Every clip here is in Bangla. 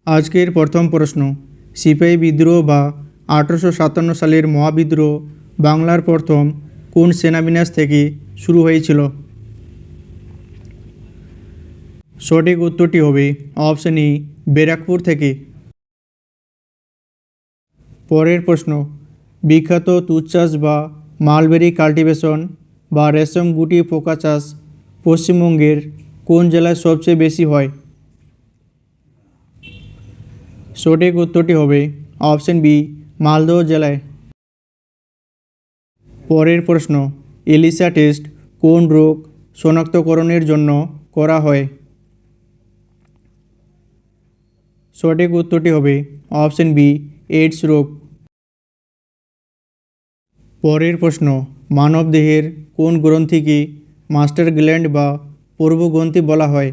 আজকের প্রথম প্রশ্ন, সিপাহী বিদ্রোহ বা 1857 সালের মহাবিদ্রোহ বাংলার প্রথম কোন সেনাবিন্যাস থেকে শুরু হয়েছিল? সঠিক উত্তরটি হবে অপশন ই, ব্যারাকপুর থেকে। পরের প্রশ্ন, বিখ্যাত তুঁত চাষ বা মালবেরি কাল্টিভেশন বা রেশম গুটি পোকা চাষ পশ্চিমবঙ্গের কোন জেলায় সবচেয়ে বেশি হয়? সঠিক উত্তরটি হবে অপশন বি, মালদহ জেলায়। পরের প্রশ্ন, এলিসা টেস্ট কোন রোগ শনাক্তকরণের জন্য করা হয়? সঠিক উত্তরটি হবে অপশন বি, এইডস রোগ। পরের প্রশ্ন, মানবদেহের কোন গ্রন্থিকে মাস্টার গ্ল্যান্ড বা পূর্বগ্রন্থি বলা হয়?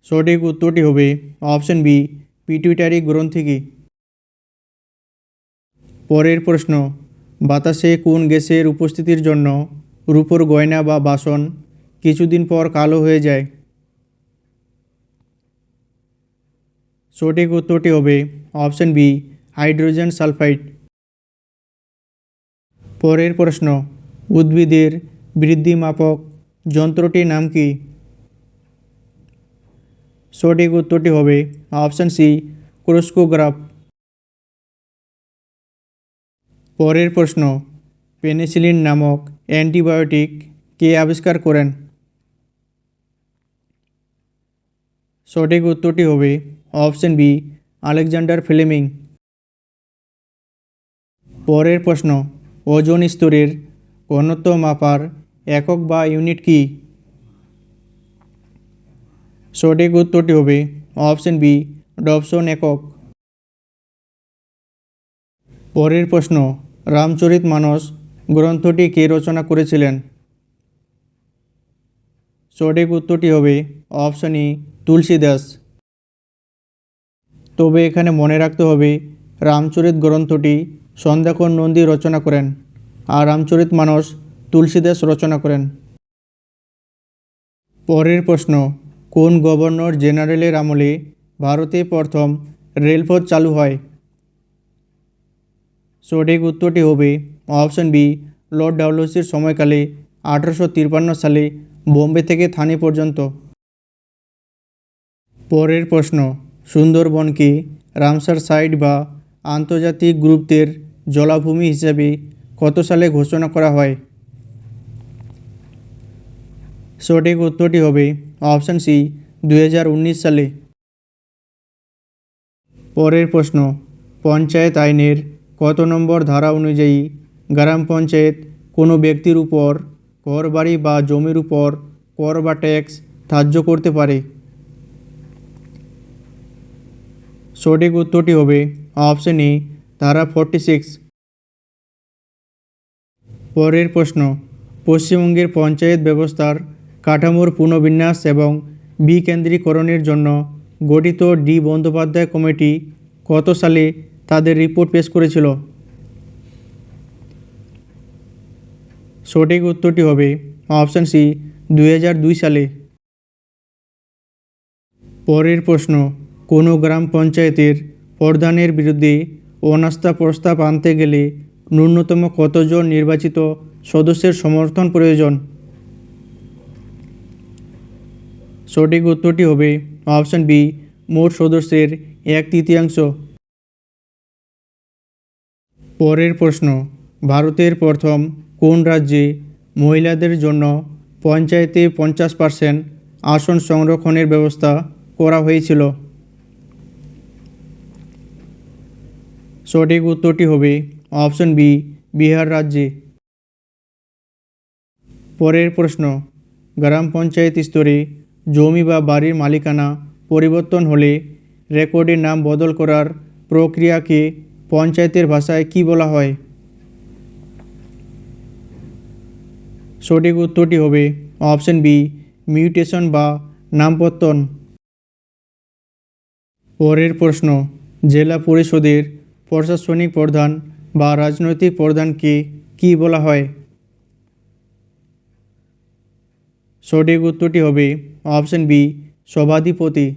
সঠিক উত্তরটি হবে অপশন বি, পিটুইটারি গ্রন্থিকে। পরের প্রশ্ন, বাতাসে কোন গ্যাসের উপস্থিতির জন্য রূপোর গয়না বা বাসন কিছুদিন পর কালো হয়ে যায়? সঠিক উত্তরটি হবে অপশন বি, হাইড্রোজেন সালফাইড। পরের প্রশ্ন, উদ্ভিদের বৃদ্ধি মাপক যন্ত্রটির নাম কি? সঠিক উত্তরটি হবে অপশন সি, ক্রোস্কোগ্রাফ। পরের প্রশ্ন, পেনিসিলিন নামক অ্যান্টিবায়োটিক কে আবিষ্কার করেন? সঠিক উত্তরটি হবে অপশন বি, আলেকজান্ডার ফ্লেমিং। পরের প্রশ্ন, ওজোন স্তরের ঘনত্ব মাপার একক বা ইউনিট কি? সঠিক উত্তরটি হবে অপশন বি, ডবসন একক। পরের প্রশ্ন, রামচরিতমানস গ্রন্থটি কে রচনা করেছিলেন? সঠিক উত্তরটি হবে অপশন ই, তুলসীদাস। তবে এখানে মনে রাখতে হবে রামচরিত গ্রন্থটি সন্ধ্যাকর নন্দী রচনা করেন আর রামচরিতমানস তুলসীদাস রচনা করেন। পরের প্রশ্ন, কোন গভর্নর জেনারেলের আমলে ভারতে প্রথম রেলপথ চালু হয়? সঠিক উত্তরটি হবে অপশন বি, লর্ড ডালহৌসির সময়কালে 1853 সালে বোম্বে থেকে থানে পর্যন্ত। পরের প্রশ্ন, সুন্দরবনকে রামসার সাইট বা আন্তর্জাতিক গুরুত্বের জলাভূমি হিসেবে কত সালে ঘোষণা করা হয়? সঠিক উত্তরটি হবে অপশন সি, 2019 সালে। পরের প্রশ্ন, পঞ্চায়েত আইনের কত নম্বর ধারা অনুযায়ী গ্রাম পঞ্চায়েত কোনো ব্যক্তির উপর ঘর বাড়ি বা জমির উপর কর বা ট্যাক্স ধার্য করতে পারে? সঠিক উত্তরটি হবে অপশন এ, ধারা 46। পরের প্রশ্ন, পশ্চিমবঙ্গের পঞ্চায়েত ব্যবস্থার কাঠামোর পুনর্বিন্যাস এবং বিকেন্দ্রীকরণের জন্য গঠিত ডি বন্দ্যোপাধ্যায় কমিটি কত সালে তাদের রিপোর্ট পেশ করেছিল? সঠিক উত্তরটি হবে অপশন সি, 2002 সালে। পরের প্রশ্ন, কোনো গ্রাম পঞ্চায়েতের প্রধানের বিরুদ্ধে অনাস্থা প্রস্তাব আনতে গেলে ন্যূনতম কতজন নির্বাচিত সদস্যের সমর্থন প্রয়োজন? সঠিক উত্তরটি হবে অপশন বি, মোট সদস্যের 1/3। পরের প্রশ্ন, ভারতের প্রথম কোন রাজ্যে মহিলাদের জন্য পঞ্চায়েতে 50% আসন সংরক্ষণের ব্যবস্থা করা হয়েছিল? সঠিক উত্তরটি হবে অপশন বি, বিহার রাজ্যে। পরের প্রশ্ন, গ্রাম পঞ্চায়েত স্তরে জমি বা বাড়ির মালিকানা পরিবর্তন হলে রেকর্ডে নাম বদল করার প্রক্রিয়াকে পঞ্চায়েতের ভাষায় কী বলা হয়? সঠিক উত্তরটি হবে অপশন বি, মিউটেশন বা নামপত্তন। পরের প্রশ্ন, জেলা পরিষদের প্রশাসনিক প্রধান বা রাজনৈতিক প্রধানকে কী বলা হয়? সঠিক উত্তরটি হবে অপশন বি, সভাধিপতি।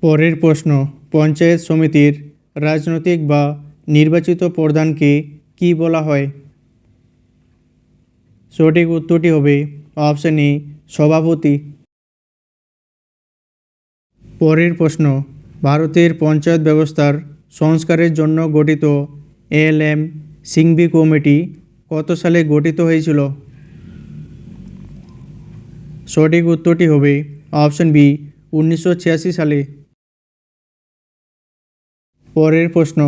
পরের প্রশ্ন, পঞ্চায়েত সমিতির রাজনৈতিক বা নির্বাচিত প্রধানকে কী বলা হয়? সঠিক উত্তরটি হবে অপশন এ, সভাপতি। পরের প্রশ্ন, ভারতের পঞ্চায়েত ব্যবস্থার সংস্কারের জন্য গঠিত এএলএম সিংঘভি কমিটি কত সালে গঠিত হয়েছিল? সঠিক উত্তরটি হবে অপশন বি, 1986 সালে। পরের প্রশ্ন,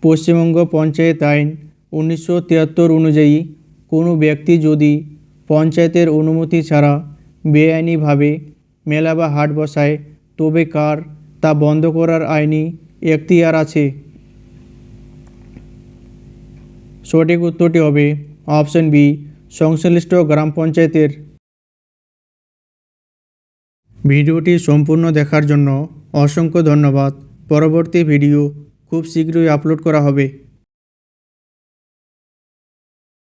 পশ্চিমবঙ্গ পঞ্চায়েত আইন 1973 অনুযায়ী কোনো ব্যক্তি যদি পঞ্চায়েতের অনুমতি ছাড়া বেআইনিভাবে মেলা বা হাট বসায় তবে কার তা বন্ধ করার আইনি এখতিয়ার আছে? সঠিক উত্তরটি হবে অপশন বি, সংশ্লিষ্ট গ্রাম পঞ্চায়েতের। ভিডিওটি সম্পূর্ণ দেখার জন্য অসংখ্য ধন্যবাদ। পরবর্তী ভিডিও খুব শীঘ্রই আপলোড করা হবে।